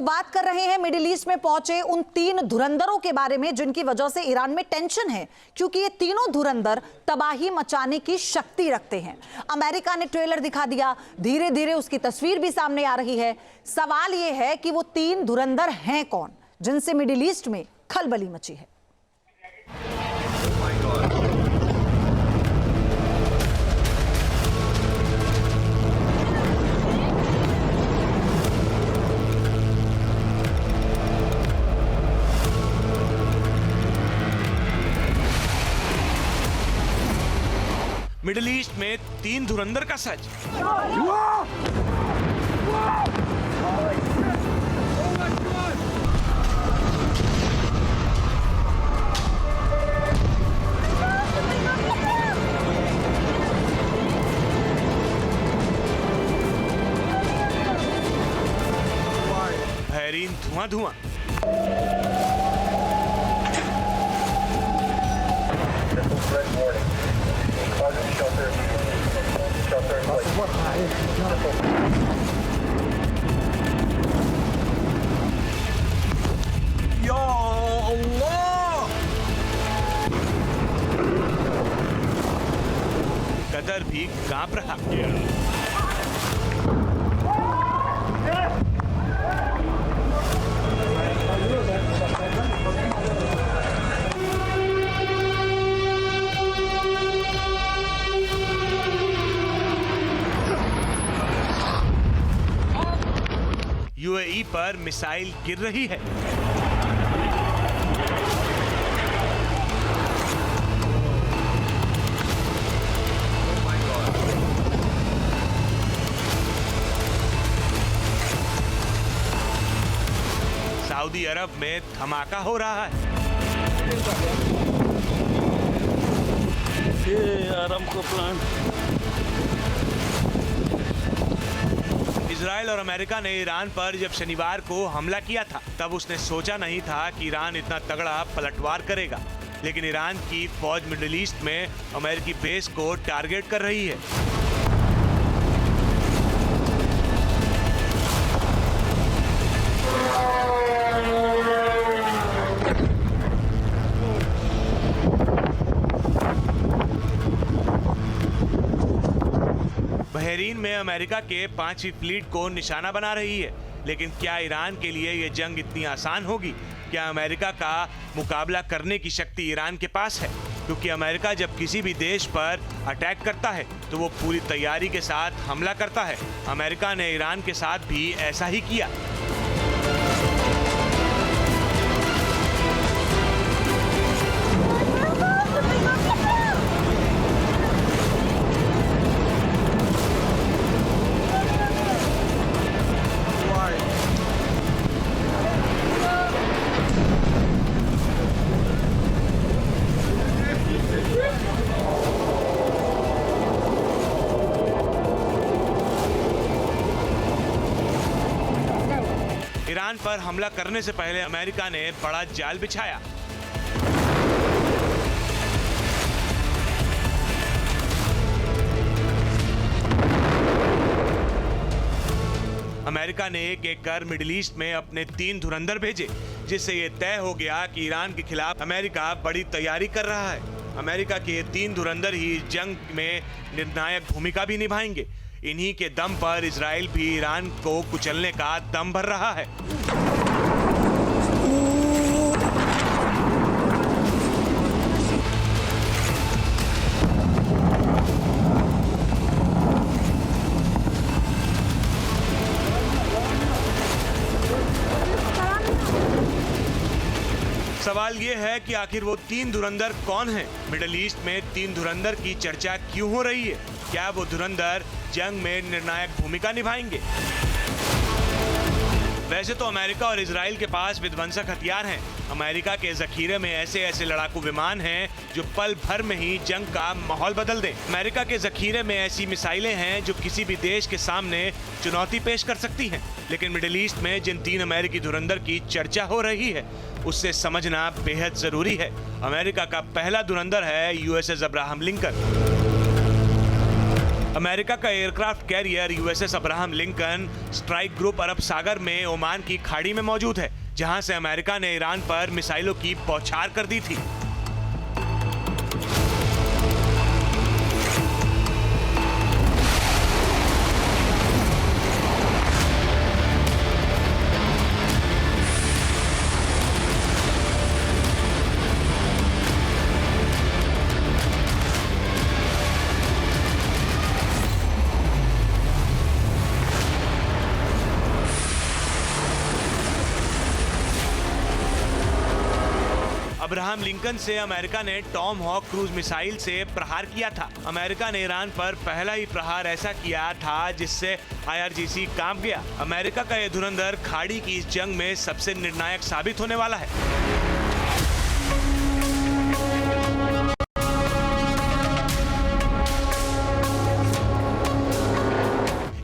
तो बात कर रहे हैं मिडिल ईस्ट में पहुंचे उन 3 धुरंधरों के बारे में जिनकी वजह से ईरान में टेंशन है, क्योंकि ये तीनों धुरंधर तबाही मचाने की शक्ति रखते हैं। अमेरिका ने ट्रेलर दिखा दिया, धीरे धीरे उसकी तस्वीर भी सामने आ रही है। सवाल यह है कि वो 3 धुरंधर हैं कौन जिनसे मिडिल ईस्ट में खलबली मची है। मिडिल ईस्ट में 3 धुरंधर का सच। बहरीन धुआं धुआं। या अल्लाह! कतर भी कांप रहा। यूएई पर मिसाइल गिर रही है। सऊदी अरब में धमाका हो रहा है। ये आरामको प्लांट। इजराइल और अमेरिका ने ईरान पर जब शनिवार को हमला किया था, तब उसने सोचा नहीं था कि ईरान इतना तगड़ा पलटवार करेगा। लेकिन ईरान की फौज मिडिल ईस्ट में अमेरिकी बेस को टारगेट कर रही है। बहरीन में अमेरिका के 5वीं फ्लीट को निशाना बना रही है। लेकिन क्या ईरान के लिए यह जंग इतनी आसान होगी? क्या अमेरिका का मुकाबला करने की शक्ति ईरान के पास है? क्योंकि अमेरिका जब किसी भी देश पर अटैक करता है तो वो पूरी तैयारी के साथ हमला करता है। अमेरिका ने ईरान के साथ भी ऐसा ही किया। ईरान पर हमला करने से पहले अमेरिका ने बड़ा जाल बिछाया। अमेरिका ने एक एक कर मिडिल ईस्ट में अपने 3 धुरंधर भेजे, जिससे ये तय हो गया कि ईरान के खिलाफ अमेरिका बड़ी तैयारी कर रहा है। अमेरिका के ये 3 धुरंधर ही जंग में निर्णायक भूमिका भी निभाएंगे। इन्हीं के दम पर इजराइल भी ईरान को कुचलने का दम भर रहा है। सवाल ये है कि आखिर वो 3 धुरंधर कौन हैं? मिडिल ईस्ट में 3 धुरंधर की चर्चा क्यों हो रही है? क्या वो धुरंधर जंग में निर्णायक भूमिका निभाएंगे? वैसे तो अमेरिका और इजराइल के पास विध्वंसक हथियार हैं। अमेरिका के जखीरे में ऐसे ऐसे लड़ाकू विमान हैं जो पल भर में ही जंग का माहौल बदल दें। अमेरिका के जखीरे में ऐसी मिसाइलें हैं जो किसी भी देश के सामने चुनौती पेश कर सकती हैं। लेकिन मिडिल ईस्ट में जिन 3 अमेरिकी धुरंधर की चर्चा हो रही है, उससे समझना बेहद जरूरी है। अमेरिका का पहला धुरंधर है USS अब्राहम लिंकन। अमेरिका का aircraft carrier USS Abraham Lincoln strike group Arab Sagar में ओमान की खाड़ी में मौजूद है, जहां से अमेरिका ने ईरान पर मिसाइलों की बौछार कर दी थी। अब्राहम लिंकन से अमेरिका ने टॉम हॉक क्रूज मिसाइल से प्रहार किया था। अमेरिका ने ईरान पर पहला ही प्रहार ऐसा किया था जिससे IRGC कांप गया। अमेरिका का यह धुरंधर खाड़ी की इस जंग में सबसे निर्णायक साबित होने वाला है।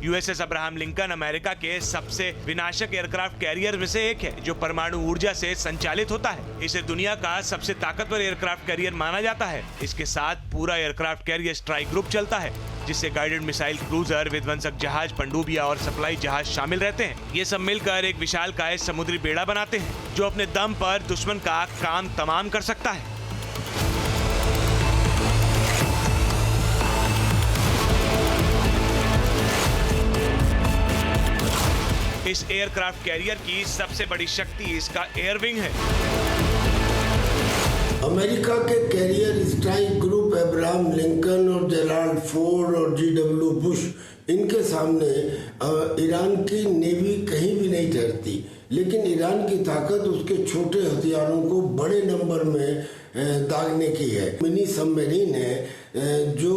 यूएसएस अब्राहम लिंकन अमेरिका के सबसे विनाशक एयरक्राफ्ट कैरियर में से एक है, जो परमाणु ऊर्जा से संचालित होता है। इसे दुनिया का सबसे ताकतवर एयरक्राफ्ट कैरियर माना जाता है। इसके साथ पूरा एयरक्राफ्ट कैरियर स्ट्राइक ग्रुप चलता है, जिससे गाइडेड मिसाइल क्रूजर, विध्वंसक जहाज, पनडुब्बियां और सप्लाई जहाज शामिल रहते हैं। ये सब मिलकर एक विशालकाय समुद्री बेड़ा बनाते हैं, जो अपने दम पर दुश्मन का काम तमाम कर सकता है। इस एयरक्राफ्ट कैरियर की सबसे बड़ी शक्ति इसका एयरविंग है। अमेरिका के carrier strike group Abraham Lincoln और जेराल्ड फोर्ड और GW बुश, इनके सामने ईरान की नेवी कहीं भी नहीं ठहरती। लेकिन ईरान की ताकत उसके छोटे हथियारों को बड़े नंबर में दागने की है। मिनी सबमरीन है जो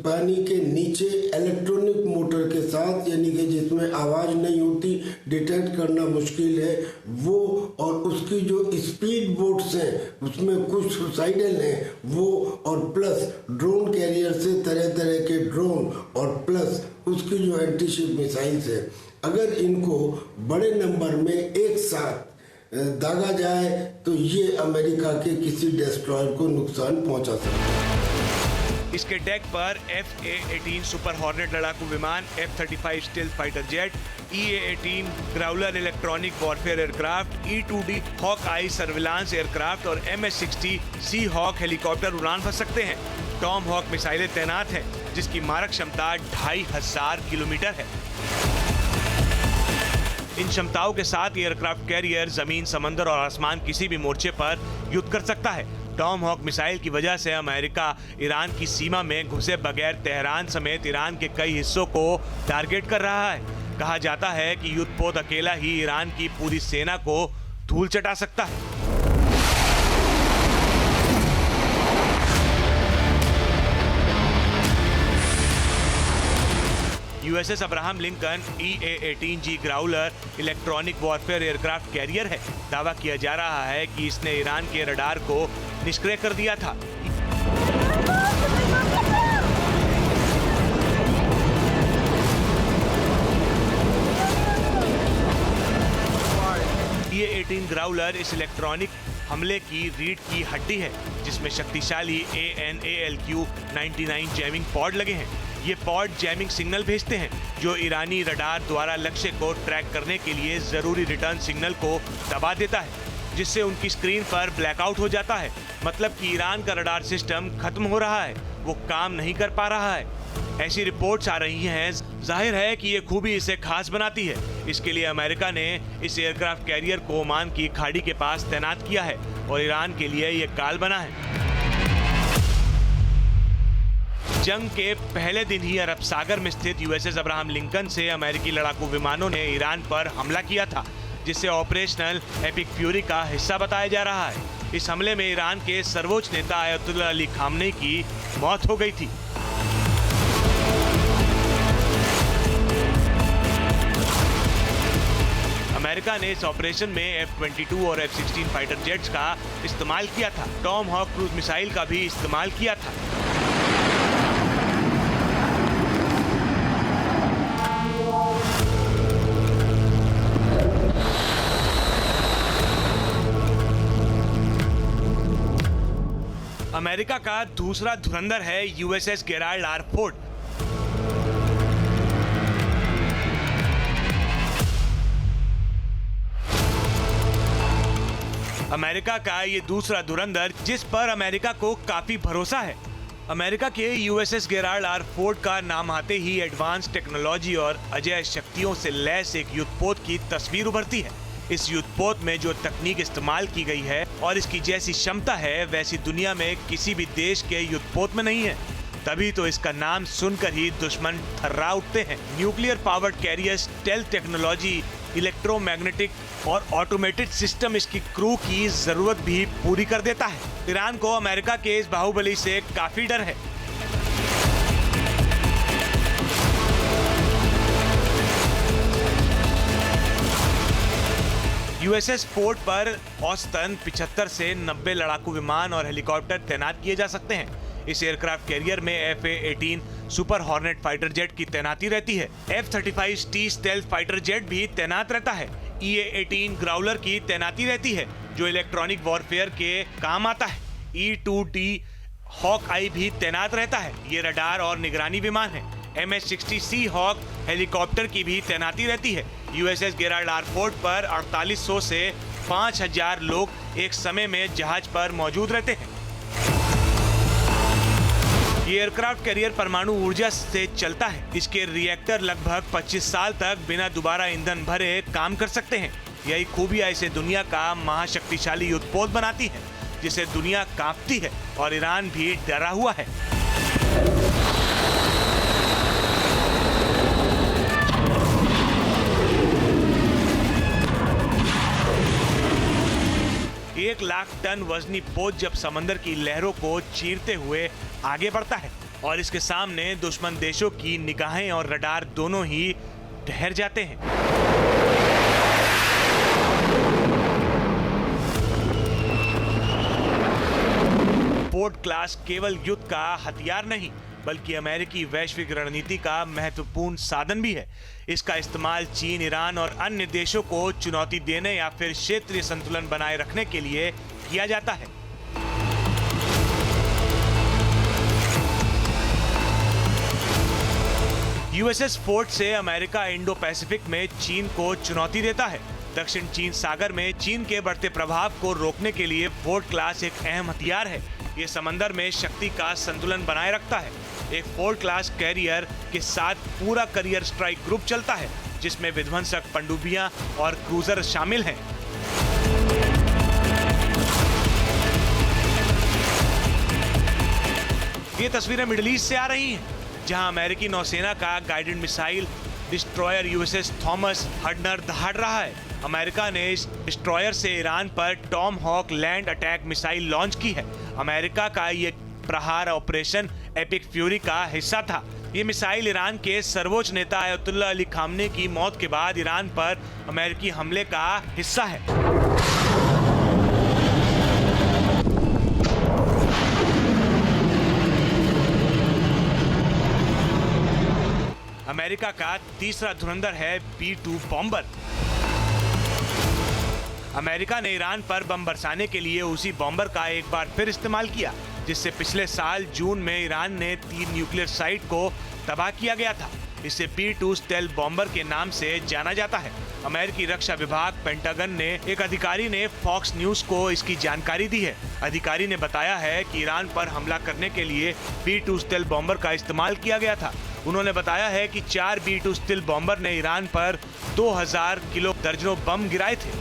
पानी के नीचे इलेक्ट्रॉनिक मोटर के साथ, यानी कि जिसमें आवाज नहीं होती, डिटेक्ट करना मुश्किल है वो, और उसकी जो स्पीड बोट्स हैं उसमें कुछ सुसाइडल हैं वो, और प्लस ड्रोन कैरियर से तरह तरह के ड्रोन, और प्लस उसकी जो एंटीशिप मिसाइल्स है। अगर इनको बड़े नंबर में एक साथ दागा जाए तो ये अमेरिका के किसी डिस्ट्रॉयर को नुकसान पहुंचा सकता है। इसके डेक पर F/A-18 सुपर हॉर्नेट लड़ाकू विमान, F-35 stealth fighter jet, EA-18 growler electronic warfare aircraft, E-2D hawk eye surveillance aircraft और MS-60 सी हॉक हेलीकॉप्टर उड़ान भर सकते हैं। टॉम हॉक मिसाइलें तैनात हैं, जिसकी मारक क्षमता 2500 किलोमीटर है। इन क्षमताओं के साथ एयरक्राफ्ट कैरियर जमीन, समंदर और आसमान किसी भी मोर्चे पर युद्ध कर सकता है। टॉम हॉक मिसाइल की वजह से अमेरिका ईरान की सीमा में घुसे बगैर तेहरान समेत ईरान के कई हिस्सों को टारगेट कर रहा है। कहा जाता है कि युद्धपोत अकेला ही ईरान की पूरी सेना को धूल चटा सकता है। USS Abraham Lincoln EA-18G Growler electronic warfare aircraft carrier है। दावा किया जा रहा है कि इसने ईरान के रडार को निष्क्रिय कर दिया था। EA-18 ग्राउलर इस इलेक्ट्रॉनिक हमले की रीढ़ की हड्डी है, जिसमें शक्तिशाली AN/ALQ-99 जैमिंग पॉड लगे हैं। ये पॉड जैमिंग सिग्नल भेजते हैं, जो ईरानी रडार द्वारा लक्ष्य को ट्रैक करने के लिए जरूरी रिटर्न सिग्नल को दबा देता है, जिससे उनकी स्क्रीन पर ब्लैकआउट हो जाता है। मतलब कि ईरान का रडार सिस्टम खत्म हो रहा है, वो काम नहीं कर पा रहा है। ऐसी रिपोर्ट्स आ रही हैं। जाहिर है कि ये खूबी इसे खास बनाती है। इसके लिए अमेरिका ने इस एयरक्राफ्ट कैरियर को ओमान की खाड़ी के पास तैनात किया है और ईरान के लिए ये काल बना है। जंग के पहले दिन ही अरब सागर में स्थित यूएसएस अब्राहम लिंकन से अमेरिकी लड़ाकू विमानों ने ईरान पर हमला किया था, जिसे ऑपरेशनल एपिक फ्यूरी का हिस्सा बताया जा रहा है। इस हमले में ईरान के सर्वोच्च नेता अयतुल्ला अली खामनेई की मौत हो गई थी। अमेरिका ने इस ऑपरेशन में F-22 और F-16 फाइटर जेट्स का इस्तेमाल किया था। टॉम हॉक क्रूज मिसाइल का भी इस्तेमाल किया था। अमेरिका का दूसरा धुरंधर है USS Gerald R Ford. America का ये दूसरा धुरंधर जिस पर अमेरिका को काफी भरोसा है। अमेरिका के यूएसएस गेराल्ड आर फोर्ड का नाम आते ही एडवांस टेक्नोलॉजी और अजेय शक्तियों से लैस एक युद्धपोत की तस्वीर उभरती है। इस युद्धपोत में जो तकनीक इस्तेमाल की गई है और इसकी जैसी क्षमता है वैसी दुनिया में किसी भी देश के युद्धपोत में नहीं है। तभी तो इसका नाम सुनकर ही दुश्मन थर्रा उठते हैं। Nuclear powered carrier, stealth technology, electromagnetic और ऑटोमेटेड सिस्टम इसकी क्रू की जरूरत भी पूरी कर देता है। ईरान को अमेरिका के इस बाहुबली से काफी डर है। यूएसएस फोर्ड पर औसतन 75 से 90 लड़ाकू विमान और हेलीकॉप्टर तैनात किए जा सकते हैं। इस एयरक्राफ्ट कैरियर में FA-18 super hornet fighter jet की तैनाती रहती है। F-35T स्टेल्थ फाइटर जेट भी तैनात रहता है। EA-18 ग्राउलर की तैनाती रहती है जो इलेक्ट्रॉनिक वॉरफेयर के काम आता है। E-2D हॉक आई भी तैनात रहता है। ये रडार और निगरानी विमान है। MH-60C हॉक हेलीकॉप्टर की भी तैनाती रहती है। यूएसएस गेराल्ड आर फोर्ड पर 4800 से 5000 लोग एक समय में जहाज पर मौजूद रहते हैं। ये एयरक्राफ्ट कैरियर परमाणु ऊर्जा से चलता है। इसके रिएक्टर लगभग 25 साल तक बिना दोबारा ईंधन भरे काम कर सकते हैं। यही खूबियां इसे दुनिया का महाशक्तिशाली युद्धपोत बनाती है जिसे दुनिया कांपती है और ईरान भी डरा हुआ है। एक लाख टन वजनी पोत जब समंदर की लहरों को चीरते हुए आगे बढ़ता है और इसके सामने दुश्मन देशों की निगाहें और रडार दोनों ही ठहर जाते हैं। फोर्ड क्लास केवल युद्ध का हथियार नहीं बल्कि अमेरिकी वैश्विक रणनीति का महत्वपूर्ण साधन भी है। इसका इस्तेमाल चीन, ईरान और अन्य देशों को चुनौती देने या फिर क्षेत्रीय संतुलन बनाए रखने के लिए किया जाता है। यूएसएस फोर्ड से अमेरिका इंडो पैसिफिक में चीन को चुनौती देता है। दक्षिण चीन सागर में चीन के बढ़ते प्रभाव को रोकने के लिए फोर्ड क्लास एक अहम हथियार है। ये समंदर में शक्ति का संतुलन बनाए रखता है। एक फोर्ड क्लास कैरियर के साथ पूरा करियर स्ट्राइक ग्रुप चलता है जिसमें विध्वंसक पनडुब्बियां और क्रूजर शामिल हैं। ये तस्वीरें मिडिल ईस्ट से आ रही हैं जहां अमेरिकी नौसेना का guided missile destroyer USS Thomas हडनर दहाड़ रहा है। अमेरिका ने इस डिस्ट्रॉयर से ईरान पर Tomahawk land attack missile launch की है। अमेरिका का ये प्रहार ऑपरेशन एपिक फ्यूरी का हिस्सा था। ये मिसाइल ईरान के सर्वोच्च नेता अयतुल्ला अली खामने की मौत के बाद ईरान पर अमेरिकी हमले का हिस्सा है। अमेरिका का तीसरा धुरंधर है B-2 बॉम्बर। अमेरिका ने ईरान पर बम बरसाने के लिए उसी बॉम्बर का एक बार फिर इस्तेमाल किया जिससे पिछले साल जून में ईरान ने 3 न्यूक्लियर साइट को तबाह किया गया था। इसे B-2 स्टेल्थ बॉम्बर के नाम से जाना जाता है। अमेरिकी रक्षा विभाग पेंटागन ने एक अधिकारी ने फॉक्स न्यूज को इसकी जानकारी दी है। अधिकारी ने बताया है कि ईरान पर हमला करने के लिए B-2 स्टेल्थ बॉम्बर का इस्तेमाल किया गया था। उन्होंने बताया है कि 4 B-2 स्टेल्थ बॉम्बर ने ईरान पर 2000 किलो दर्जनों बम गिराए थे।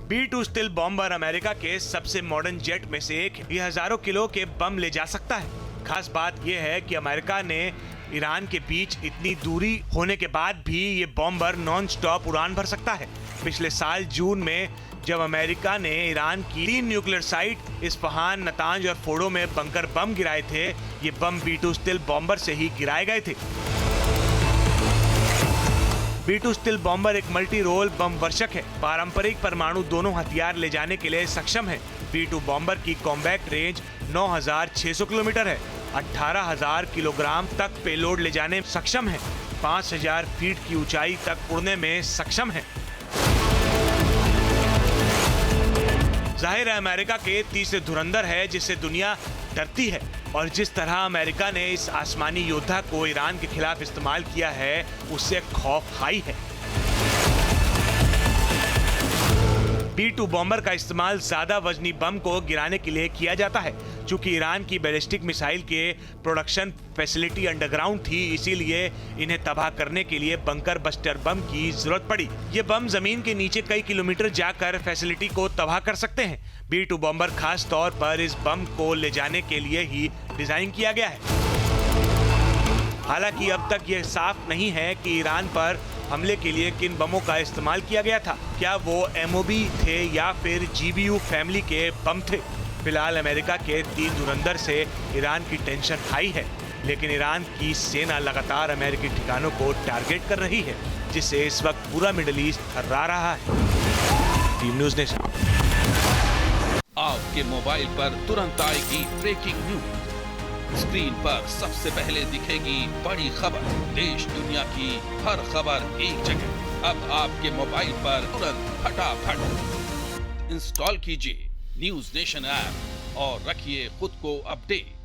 B-2 स्टेल्थ बॉम्बर अमेरिका के सबसे मॉडर्न जेट में से एक है। ये हजारों किलो के बम ले जा सकता है। खास बात यह है कि अमेरिका ने ईरान के बीच इतनी दूरी होने के बाद भी ये बॉम्बर नॉन स्टॉप उड़ान भर सकता है। पिछले साल जून में जब अमेरिका ने ईरान की 3 न्यूक्लियर साइट इस्फहान, नतांज और फोर्डो में बंकर बम गिराए थे, ये बम B-2 स्टेल्थ बॉम्बर से ही गिराए गए थे। B-2 स्टेल्थ बॉम्बर एक मल्टी रोल बम वर्षक है। पारंपरिक परमाणु दोनों हथियार ले जाने के लिए सक्षम है। B-2 बॉम्बर की कॉम्बैक्ट रेंज 9600 किलोमीटर है। 18000 किलोग्राम तक पेलोड ले जाने में सक्षम है। 5000 फीट की ऊंचाई तक उड़ने में सक्षम है। जाहिर है अमेरिका के तीसरे धुरंधर है जिससे दुनिया डरती है, और जिस तरह अमेरिका ने इस आसमानी योद्धा को ईरान के खिलाफ इस्तेमाल किया है उससे खौफ हाई है। B-2 बॉम्बर का इस्तेमाल ज्यादा वजनी बम को गिराने के लिए किया जाता है। चूंकि ईरान की बैलिस्टिक मिसाइल के प्रोडक्शन फैसिलिटी अंडरग्राउंड थी, इसीलिए इन्हें तबाह करने के लिए बंकर बस्टर बम की जरूरत पड़ी। ये बम जमीन के नीचे कई किलोमीटर जाकर फैसिलिटी को तबाह कर सकते हैं। B-2 बॉम्बर खास तौर पर इस बम को ले जाने के लिए ही डिजाइन किया गया है। हालांकि अब तक यह साफ नहीं है कि ईरान पर हमले के लिए किन बमों का इस्तेमाल किया गया था। क्या वो MOB थे या फिर GBU फैमिली के बम थे। फिलहाल अमेरिका के 3 धुरंधर से ईरान की टेंशन हाई है, लेकिन ईरान की सेना लगातार अमेरिकी ठिकानों को टारगेट कर रही है, जिससे इस वक्त पूरा मिडिल ईस्ट थर्रा रहा है। Team news nation. आपके मोबाइल पर तुरंत आएगी ब्रेकिंग न्यूज। स्क्रीन पर सबसे पहले दिखेगी बड़ी खबर। देश दुनिया की हर खबर एक जगह। अब आपके मोबाइल पर तुरंत फटाफट इंस्टॉल कीजिए न्यूज़ नेशन ऐप और रखिए खुद को अपडेट।